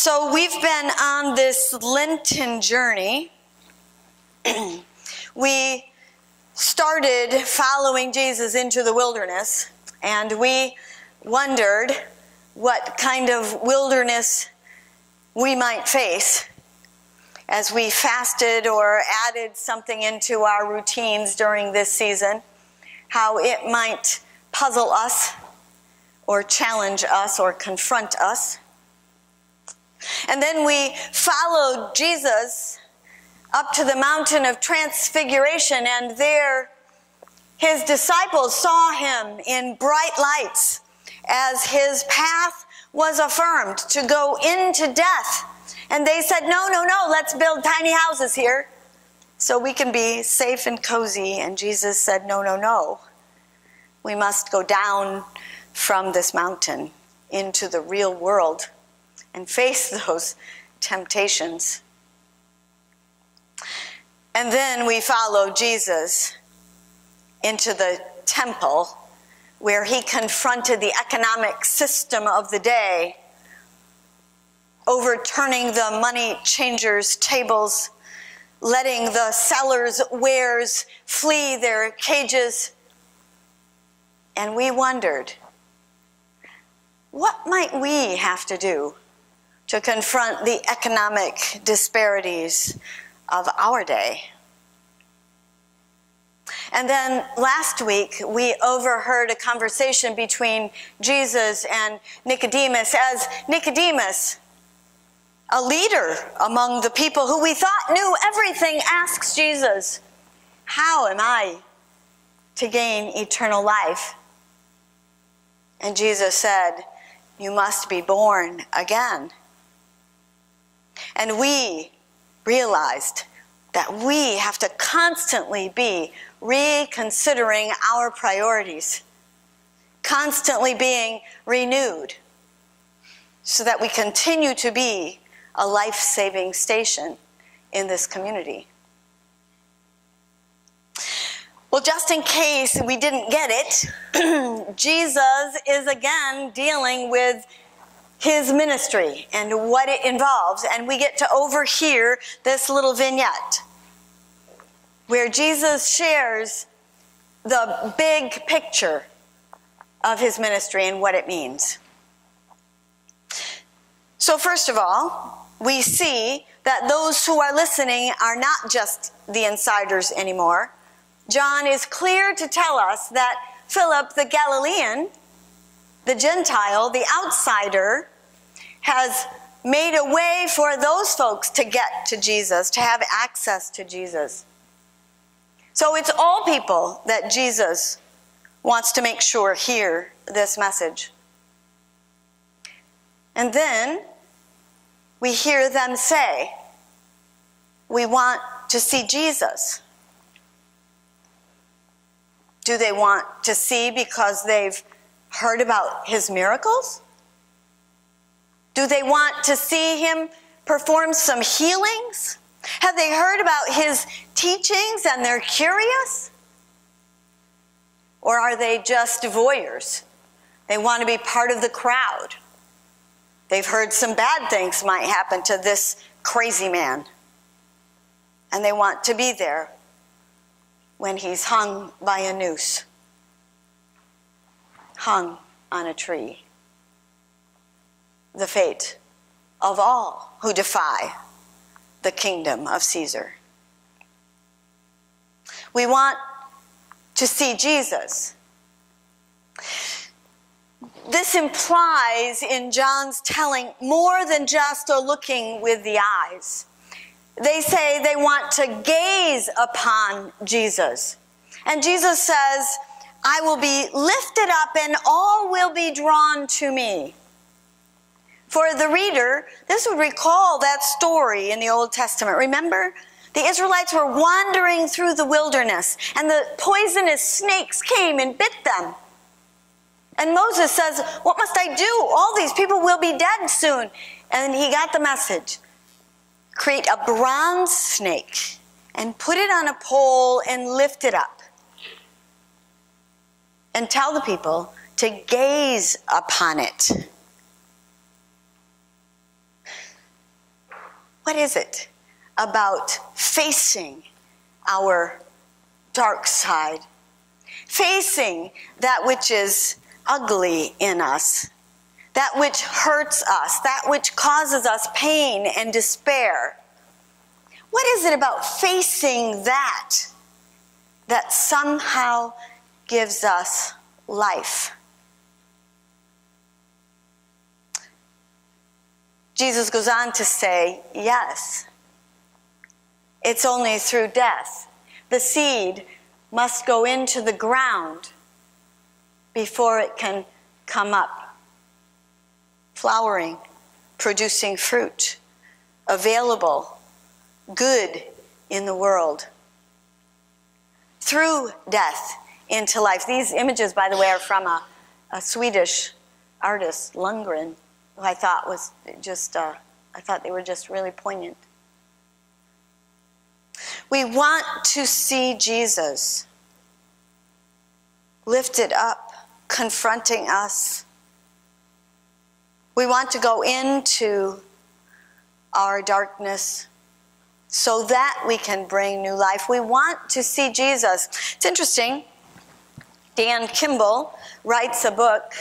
So we've been on this Lenten journey. We started following Jesus into the wilderness, and we wondered what kind of wilderness we might face as we fasted or added something into our routines during this season, how it might puzzle us or challenge us or confront us. And then we followed Jesus up to the mountain of transfiguration, and there his disciples saw him in bright lights as his path was affirmed to go into death. And they said, no, let's build tiny houses here so we can be safe and cozy. And Jesus said, no. We must go down from this mountain into the real world and face those temptations. And then we followed Jesus into the temple, where he confronted the economic system of the day, overturning the money changers' tables, letting the sellers' wares flee their cages. And we wondered, what might we have to do to confront the economic disparities of our day? And then last week, we overheard a conversation between Jesus and Nicodemus, as Nicodemus, a leader among the people who we thought knew everything, asks Jesus, how am I to gain eternal life? And Jesus said, you must be born again. And we realized that we have to constantly be reconsidering our priorities, constantly being renewed, so that we continue to be a life-saving station in this community. Well, just in case we didn't get it, Jesus is again dealing with his ministry and what it involves. And we get to overhear this little vignette where Jesus shares the big picture of his ministry and what it means. So first of all, we see that those who are listening are not just the insiders anymore. John is clear to tell us that Philip the Galilean, the Gentile, the outsider, has made a way for those folks to get to Jesus, to have access to Jesus. So it's all people that Jesus wants to make sure hear this message. And then we hear them say, we want to see Jesus. Do they want to see because they've heard about his miracles? Do they want to see him perform some healings? Have they heard about his teachings and they're curious? Or are they just voyeurs? They want to be part of the crowd. They've heard some bad things might happen to this crazy man, and they want to be there when he's hung by a noose, hung on a tree. The fate of all who defy the kingdom of Caesar. We want to see Jesus. This implies in John's telling more than just a looking with the eyes. They say they want to gaze upon Jesus. And Jesus says, I will be lifted up and all will be drawn to me. For the reader, this would recall that story in the Old Testament. Remember, the Israelites were wandering through the wilderness, and the poisonous snakes came and bit them. And Moses says, what must I do? All these people will be dead soon. And he got the message. Create a bronze snake and put it on a pole and lift it up. And tell the people to gaze upon it. What is it about facing our dark side, facing that which is ugly in us, that which hurts us, that which causes us pain and despair? What is it about facing that somehow gives us life? Jesus goes on to say, yes, it's only through death. The seed must go into the ground before it can come up, flowering, producing fruit, available, good in the world. Through death into life. These images, by the way, are from a Swedish artist, Lundgren, who I thought was just, I thought they were just really poignant. We want to see Jesus lifted up, confronting us. We want to go into our darkness so that we can bring new life. We want to see Jesus. It's interesting. Dan Kimball writes a book.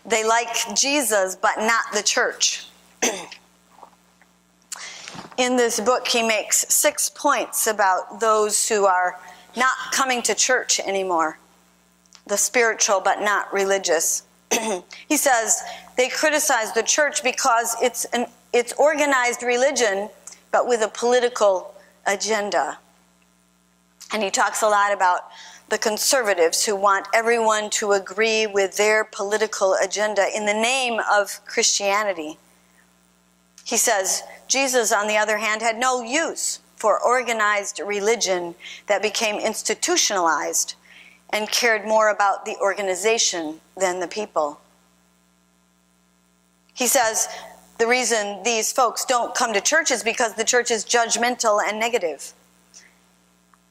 They like Jesus, but not the church. In this book, he makes 6 points about those who are not coming to church anymore. The spiritual, but not religious. He says they criticize the church because it's organized religion, but with a political agenda. And he talks a lot about the conservatives who want everyone to agree with their political agenda in the name of Christianity. He says Jesus, on the other hand, had no use for organized religion that became institutionalized and cared more about the organization than the people. He says the reason these folks don't come to church is because the church is judgmental and negative.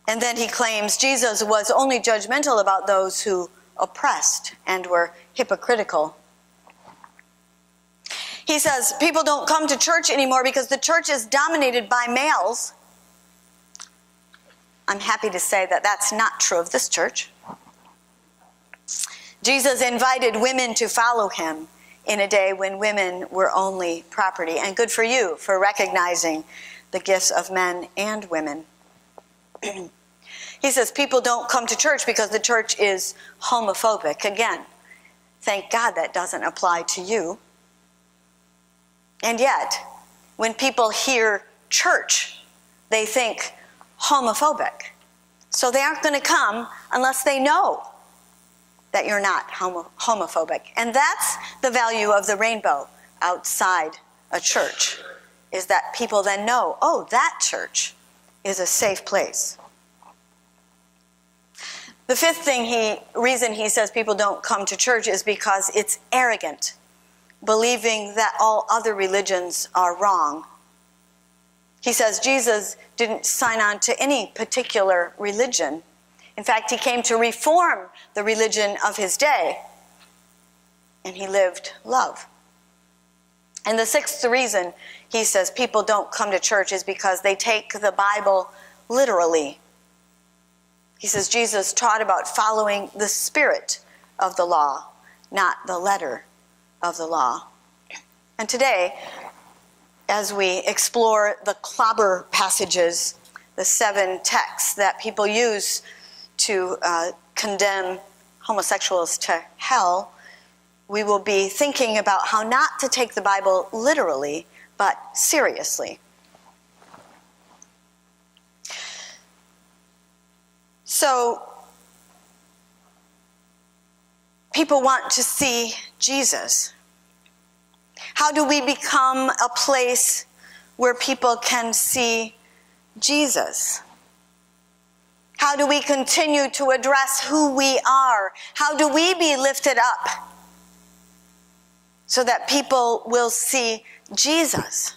And then he claims Jesus was only judgmental about those who oppressed and were hypocritical. He says people don't come to church anymore because the church is dominated by males. I'm happy to say that that's not true of this church. Jesus invited women to follow him in a day when women were only property. And good for you for recognizing the gifts of men and women. He says people don't come to church because the church is homophobic. Again, thank God that doesn't apply to you. And yet, when people hear church, they think homophobic. So they aren't going to come unless they know that you're not homophobic. And that's the value of the rainbow outside a church, is that people then know, oh, that church is a safe place. The fifth reason he says people don't come to church is because it's arrogant, believing that all other religions are wrong. He says Jesus didn't sign on to any particular religion. In fact, he came to reform the religion of his day, and he lived love. And the sixth reason he says people don't come to church is because they take the Bible literally. He says Jesus taught about following the spirit of the law, not the letter of the law. And today, as we explore the clobber passages, the 7 texts that people use to condemn homosexuals to hell, we will be thinking about how not to take the Bible literally, but seriously. So, people want to see Jesus. How do we become a place where people can see Jesus? How do we continue to address who we are? How do we be lifted up so that people will see Jesus?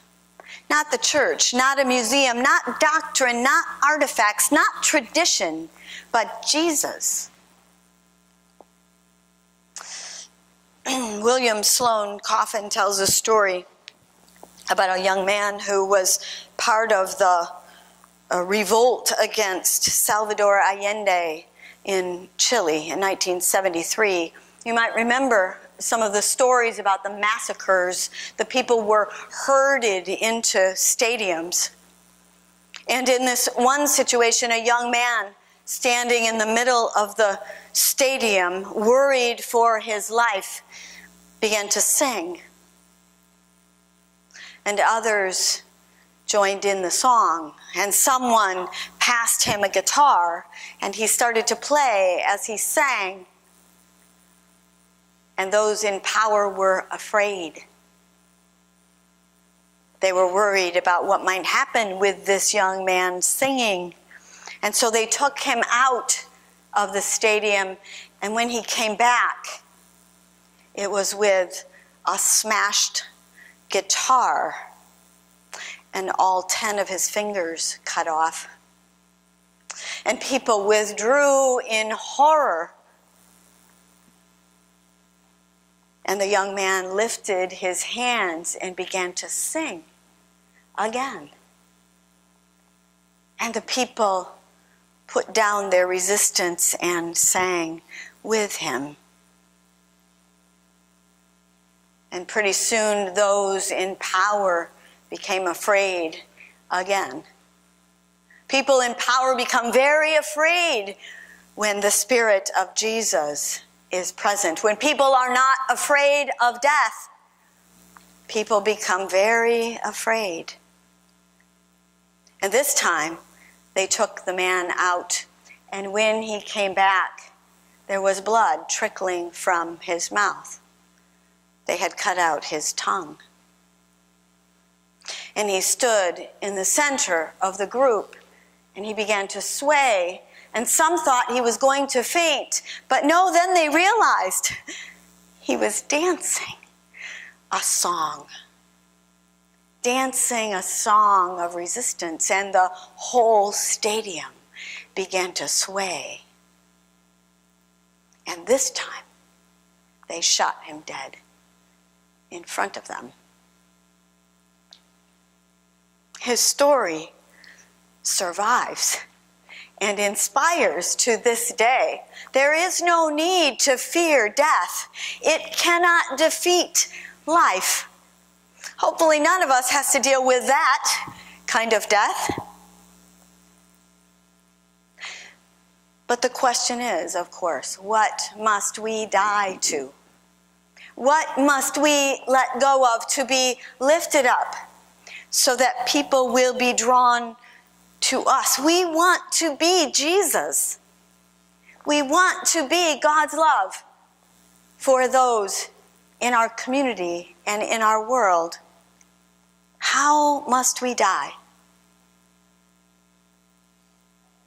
Not the church, not a museum, not doctrine, not artifacts, not tradition, but Jesus. William Sloane Coffin tells a story about a young man who was part of the revolt against Salvador Allende in Chile in 1973. You might remember some of the stories about the massacres. The people were herded into stadiums. And in this one situation, a young man standing in the middle of the stadium, worried for his life, began to sing. And others joined in the song, and someone passed him a guitar, and he started to play as he sang. And those in power were afraid. They were worried about what might happen with this young man singing. And so they took him out of the stadium, and when he came back, it was with a smashed guitar and all 10 of his fingers cut off. And people withdrew in horror. And the young man lifted his hands and began to sing again. And the people put down their resistance and sang with him. And pretty soon those in power became afraid again. People in power become very afraid when the Spirit of Jesus is present. When people are not afraid of death, people become very afraid. And this time, they took the man out, and when he came back, there was blood trickling from his mouth. They had cut out his tongue. And he stood in the center of the group, and he began to sway, and some thought he was going to faint, but no, then they realized he was dancing a song. Dancing a song of resistance, and the whole stadium began to sway. And this time, they shot him dead in front of them. His story survives and inspires to this day. There is no need to fear death. It cannot defeat life. Hopefully none of us has to deal with that kind of death. But the question is, of course, what must we die to? What must we let go of to be lifted up so that people will be drawn to us? We want to be Jesus. We want to be God's love for those in our community and in our world. How must we die?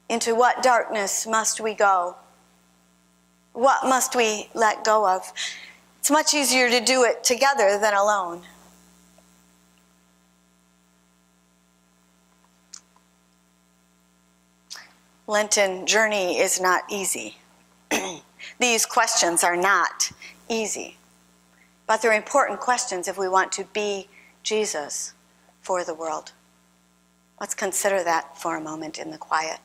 Into what darkness must we go? What must we let go of? It's much easier to do it together than alone. Lenten journey is not easy. These questions are not easy. But they're important questions if we want to be Jesus for the world. Let's consider that for a moment in the quiet.